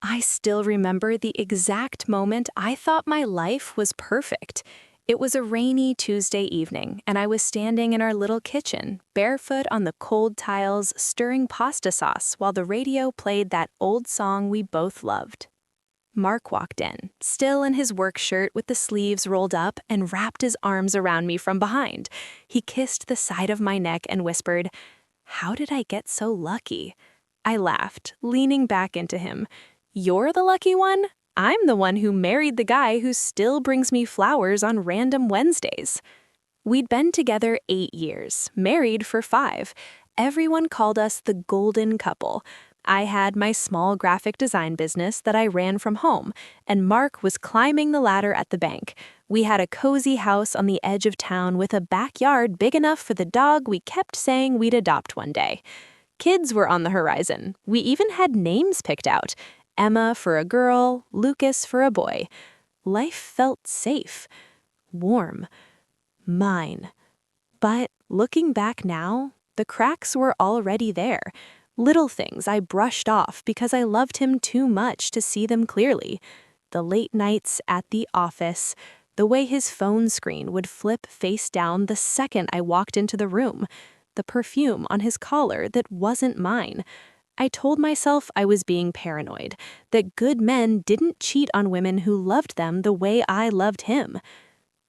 I still remember the exact moment I thought my life was perfect. It was a rainy Tuesday evening, and I was standing in our little kitchen, barefoot on the cold tiles, stirring pasta sauce while the radio played that old song we both loved. Mark walked in, still in his work shirt with the sleeves rolled up, and wrapped his arms around me from behind. He kissed the side of my neck and whispered, "How did I get so lucky?" I laughed, leaning back into him. "You're the lucky one? I'm the one who married the guy who still brings me flowers on random Wednesdays." We'd been together 8 years, married for 5. Everyone called us the golden couple. I had my small graphic design business that I ran from home, and Mark was climbing the ladder at the bank. We had a cozy house on the edge of town with a backyard big enough for the dog we kept saying we'd adopt one day. Kids were on the horizon. We even had names picked out. Emma for a girl, Lucas for a boy. Life felt safe, warm, mine. But looking back now, the cracks were already there. Little things I brushed off because I loved him too much to see them clearly. The late nights at the office, the way his phone screen would flip face down the second I walked into the room, the perfume on his collar that wasn't mine. I told myself I was being paranoid, that good men didn't cheat on women who loved them the way I loved him.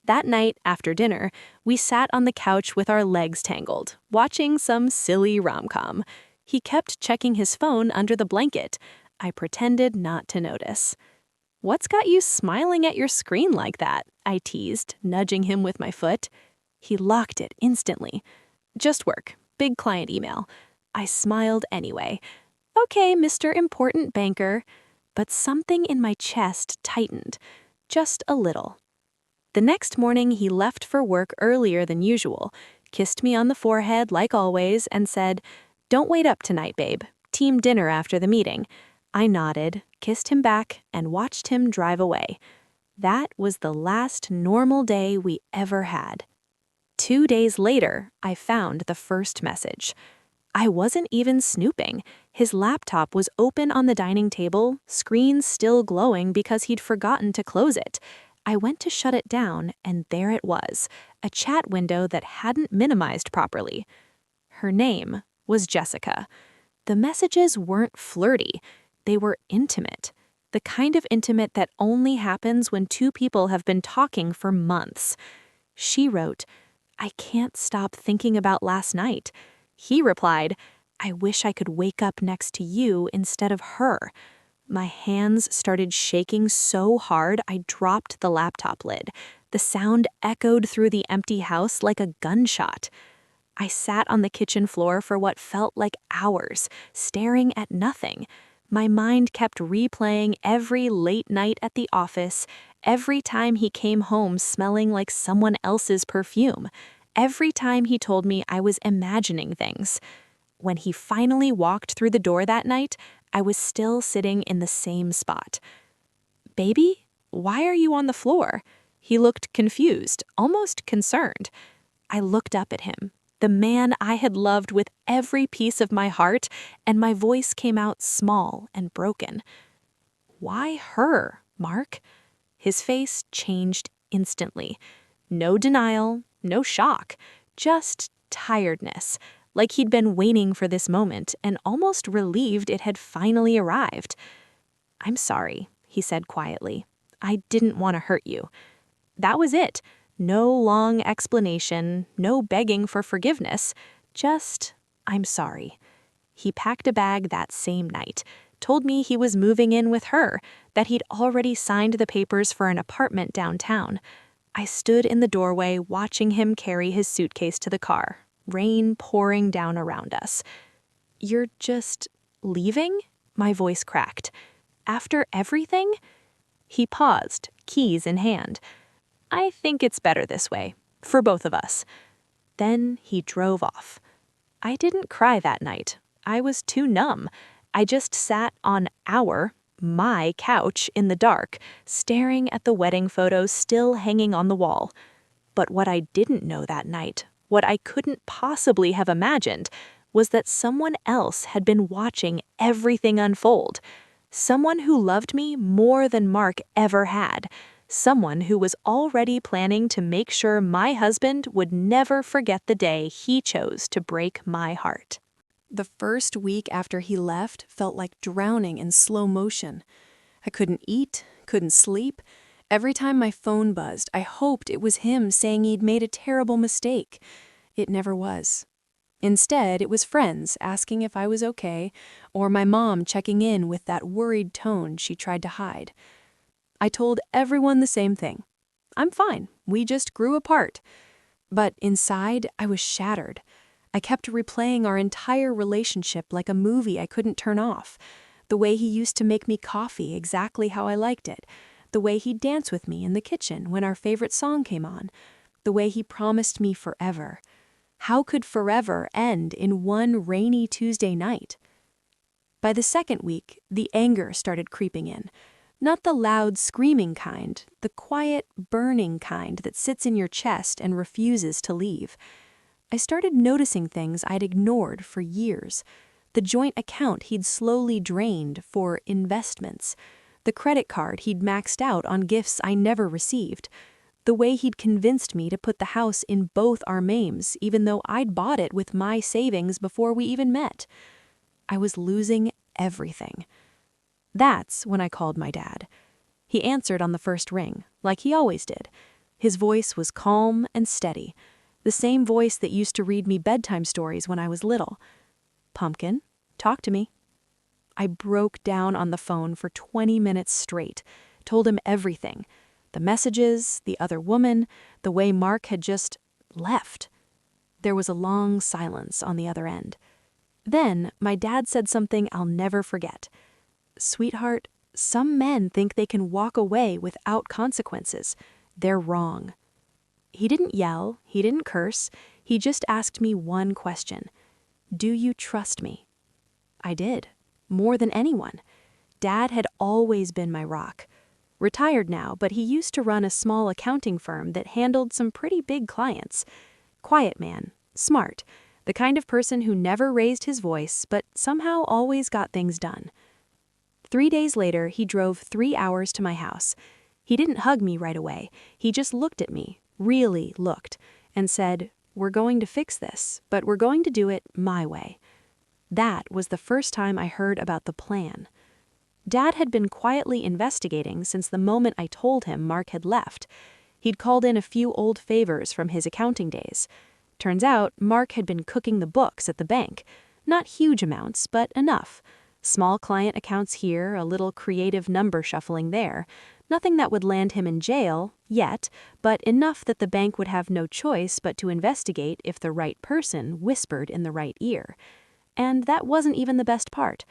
That night, after dinner, we sat on the couch with our legs tangled, watching some silly rom-com. He kept checking his phone under the blanket. I pretended not to notice. "What's got you smiling at your screen like that?" I teased, nudging him with my foot. He locked it instantly. "Just work. Big client email." I smiled anyway. "Okay, Mr. Important Banker." But something in my chest tightened. Just a little. The next morning, he left for work earlier than usual, kissed me on the forehead like always, and said, "Don't wait up tonight, babe. Team dinner after the meeting." I nodded, kissed him back, and watched him drive away. That was the last normal day we ever had. 2 days later, I found the first message. I wasn't even snooping. His laptop was open on the dining table, screen still glowing because he'd forgotten to close it. I went to shut it down, and there it was, a chat window that hadn't minimized properly. Her name was Jessica. The messages weren't flirty. They were intimate. The kind of intimate that only happens when two people have been talking for months. She wrote, "I can't stop thinking about last night." He replied, "I wish I could wake up next to you instead of her." My hands started shaking so hard I dropped the laptop lid. The sound echoed through the empty house like a gunshot. I sat on the kitchen floor for what felt like hours, staring at nothing. My mind kept replaying every late night at the office, every time he came home smelling like someone else's perfume, every time he told me I was imagining things. When he finally walked through the door that night, I was still sitting in the same spot. "Baby, why are you on the floor?" He looked confused, almost concerned. I looked up at him, the man I had loved with every piece of my heart, and my voice came out small and broken. "Why her, Mark?" His face changed instantly. No denial, no shock, just tiredness, like he'd been waiting for this moment and almost relieved it had finally arrived. "I'm sorry," he said quietly. "I didn't want to hurt you." That was it. No long explanation, no begging for forgiveness, just, "I'm sorry." He packed a bag that same night, told me he was moving in with her, that he'd already signed the papers for an apartment downtown. I stood in the doorway watching him carry his suitcase to the car, rain pouring down around us. "You're just leaving?" My voice cracked. "After everything?" He paused, keys in hand. "I think it's better this way, for both of us." Then he drove off. I didn't cry that night. I was too numb. I just sat on my couch in the dark, staring at the wedding photos still hanging on the wall. But what I didn't know that night, what I couldn't possibly have imagined, was that someone else had been watching everything unfold. Someone who loved me more than Mark ever had. Someone who was already planning to make sure my husband would never forget the day he chose to break my heart. The first week after he left felt like drowning in slow motion. I couldn't eat, couldn't sleep. Every time my phone buzzed, I hoped it was him saying he'd made a terrible mistake. It never was. Instead, it was friends asking if I was okay, or my mom checking in with that worried tone she tried to hide. I told everyone the same thing. I'm fine, we just grew apart. But inside, I was shattered. I kept replaying our entire relationship like a movie I couldn't turn off. The way he used to make me coffee exactly how I liked it. The way he'd dance with me in the kitchen when our favorite song came on. The way he promised me forever. How could forever end in one rainy Tuesday night? By the second week, the anger started creeping in. Not the loud, screaming kind, the quiet, burning kind that sits in your chest and refuses to leave. I started noticing things I'd ignored for years. The joint account he'd slowly drained for investments. The credit card he'd maxed out on gifts I never received. The way he'd convinced me to put the house in both our names, even though I'd bought it with my savings before we even met. I was losing everything. That's when I called my dad. He answered on the first ring, like he always did. His voice was calm and steady, the same voice that used to read me bedtime stories when I was little. "Pumpkin, talk to me." I broke down on the phone for 20 minutes straight, told him everything. The messages, the other woman, the way Mark had just left. There was a long silence on the other end. Then my dad said something I'll never forget. "Sweetheart, some men think they can walk away without consequences. They're wrong." He didn't yell, he didn't curse, he just asked me one question. "Do you trust me?" I did, more than anyone. Dad had always been my rock. Retired now, but he used to run a small accounting firm that handled some pretty big clients. Quiet man, smart, the kind of person who never raised his voice, but somehow always got things done. 3 days later, he drove 3 hours to my house. He didn't hug me right away. He just looked at me, really looked, and said, "We're going to fix this, but we're going to do it my way." That was the first time I heard about the plan. Dad had been quietly investigating since the moment I told him Mark had left. He'd called in a few old favors from his accounting days. Turns out, Mark had been cooking the books at the bank. Not huge amounts, but enough. Small client accounts here, a little creative number shuffling there. Nothing that would land him in jail, yet, but enough that the bank would have no choice but to investigate if the right person whispered in the right ear. And that wasn't even the best part.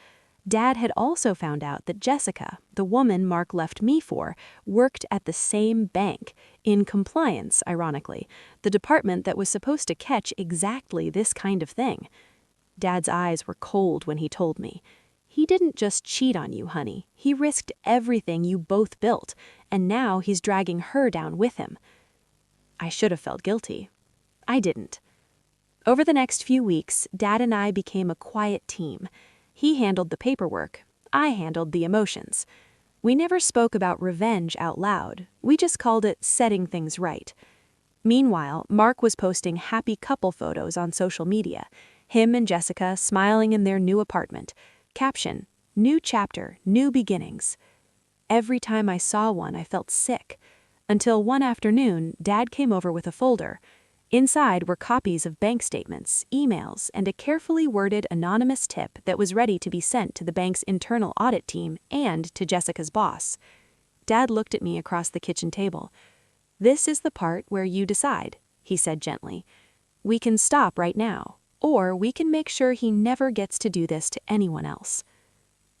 Dad had also found out that Jessica, the woman Mark left me for, worked at the same bank, in compliance, ironically, the department that was supposed to catch exactly this kind of thing. Dad's eyes were cold when he told me. He didn't just cheat on you, honey. He risked everything you both built, and now he's dragging her down with him. I should have felt guilty. I didn't. Over the next few weeks, Dad and I became a quiet team. He handled the paperwork. I handled the emotions. We never spoke about revenge out loud. We just called it setting things right. Meanwhile, Mark was posting happy couple photos on social media. Him and Jessica smiling in their new apartment. Caption, "New chapter, new beginnings." Every time I saw one, I felt sick. Until one afternoon, Dad came over with a folder. Inside were copies of bank statements, emails, and a carefully worded anonymous tip that was ready to be sent to the bank's internal audit team and to Jessica's boss. Dad looked at me across the kitchen table. "This is the part where you decide," he said gently. "We can stop right now, or we can make sure he never gets to do this to anyone else."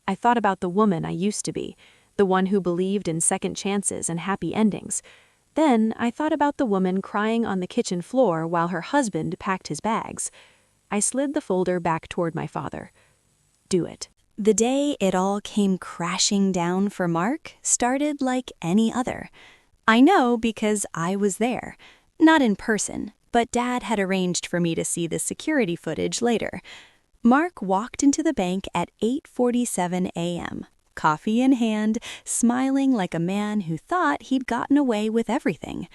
I thought about the woman I used to be, the one who believed in second chances and happy endings. Then I thought about the woman crying on the kitchen floor while her husband packed his bags. I slid the folder back toward my father. "Do it." The day it all came crashing down for Mark started like any other. I know because I was there. Not in person, but Dad had arranged for me to see the security footage later. Mark walked into the bank at 8:47 a.m., coffee in hand, smiling like a man who thought he'd gotten away with everything.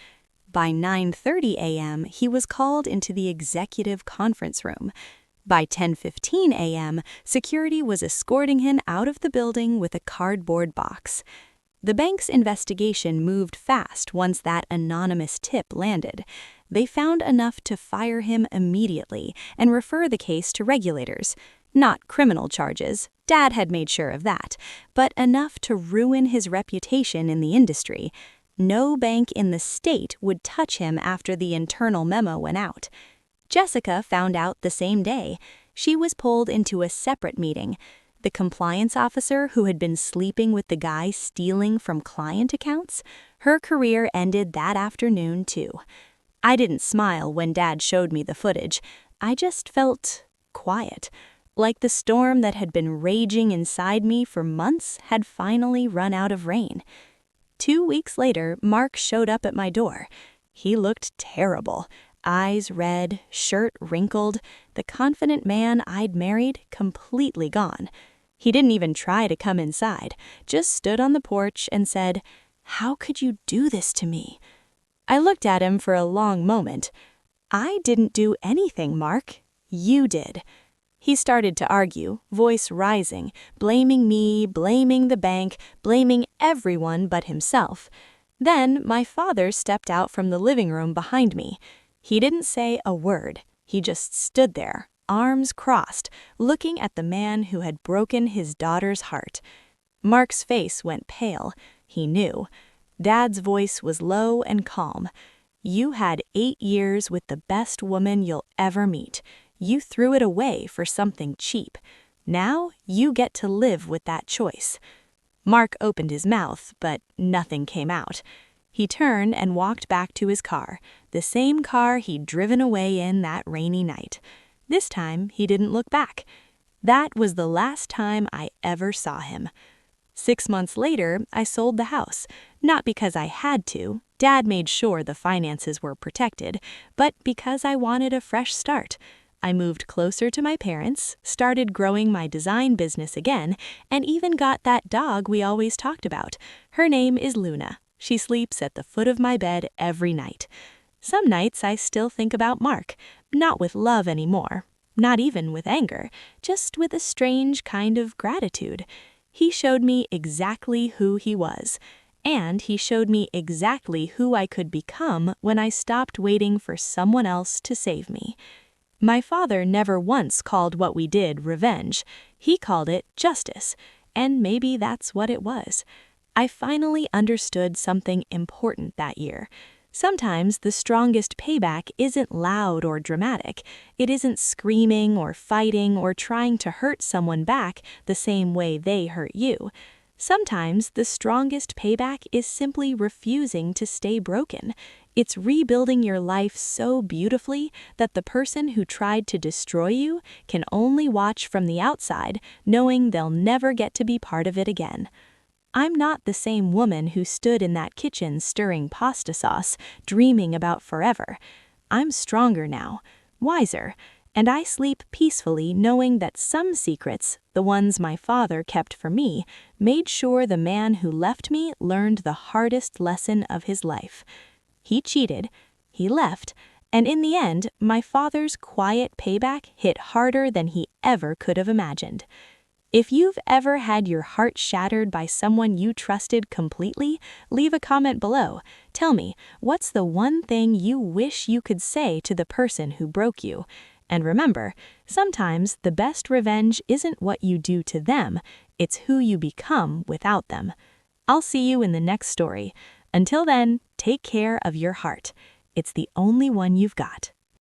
By 9:30 a.m., he was called into the executive conference room. By 10:15 a.m., security was escorting him out of the building with a cardboard box. The bank's investigation moved fast once that anonymous tip landed. They found enough to fire him immediately and refer the case to regulators. Not criminal charges, Dad had made sure of that, but enough to ruin his reputation in the industry. No bank in the state would touch him after the internal memo went out. Jessica found out the same day. She was pulled into a separate meeting. The compliance officer who had been sleeping with the guy stealing from client accounts, her career ended that afternoon too. I didn't smile when Dad showed me the footage. I just felt quiet, like the storm that had been raging inside me for months had finally run out of rain. 2 weeks later, Mark showed up at my door. He looked terrible. Eyes red, shirt wrinkled, the confident man I'd married completely gone. He didn't even try to come inside, just stood on the porch and said, "How could you do this to me?" I looked at him for a long moment. "I didn't do anything, Mark. You did." He started to argue, voice rising, blaming me, blaming the bank, blaming everyone but himself. Then my father stepped out from the living room behind me. He didn't say a word. He just stood there, arms crossed, looking at the man who had broken his daughter's heart. Mark's face went pale. He knew. Dad's voice was low and calm. "You had 8 years with the best woman you'll ever meet. You threw it away for something cheap. Now you get to live with that choice." Mark opened his mouth, but nothing came out. He turned and walked back to his car, the same car he'd driven away in that rainy night. This time, he didn't look back. That was the last time I ever saw him. 6 months later, I sold the house, not because I had to. Dad made sure the finances were protected, but because I wanted a fresh start. I moved closer to my parents, started growing my design business again, and even got that dog we always talked about. Her name is Luna. She sleeps at the foot of my bed every night. Some nights I still think about Mark, not with love anymore, not even with anger, just with a strange kind of gratitude. He showed me exactly who he was, and he showed me exactly who I could become when I stopped waiting for someone else to save me. My father never once called what we did revenge. He called it justice, and maybe that's what it was. I finally understood something important that year. Sometimes the strongest payback isn't loud or dramatic. It isn't screaming or fighting or trying to hurt someone back the same way they hurt you. Sometimes the strongest payback is simply refusing to stay broken. It's rebuilding your life so beautifully that the person who tried to destroy you can only watch from the outside, knowing they'll never get to be part of it again. I'm not the same woman who stood in that kitchen stirring pasta sauce, dreaming about forever. I'm stronger now, wiser, and I sleep peacefully knowing that some secrets, the ones my father kept for me, made sure the man who left me learned the hardest lesson of his life. He cheated, he left, and in the end, my father's quiet payback hit harder than he ever could have imagined. If you've ever had your heart shattered by someone you trusted completely, leave a comment below. Tell me, what's the one thing you wish you could say to the person who broke you? And remember, sometimes the best revenge isn't what you do to them, it's who you become without them. I'll see you in the next story. Until then, take care of your heart. It's the only one you've got.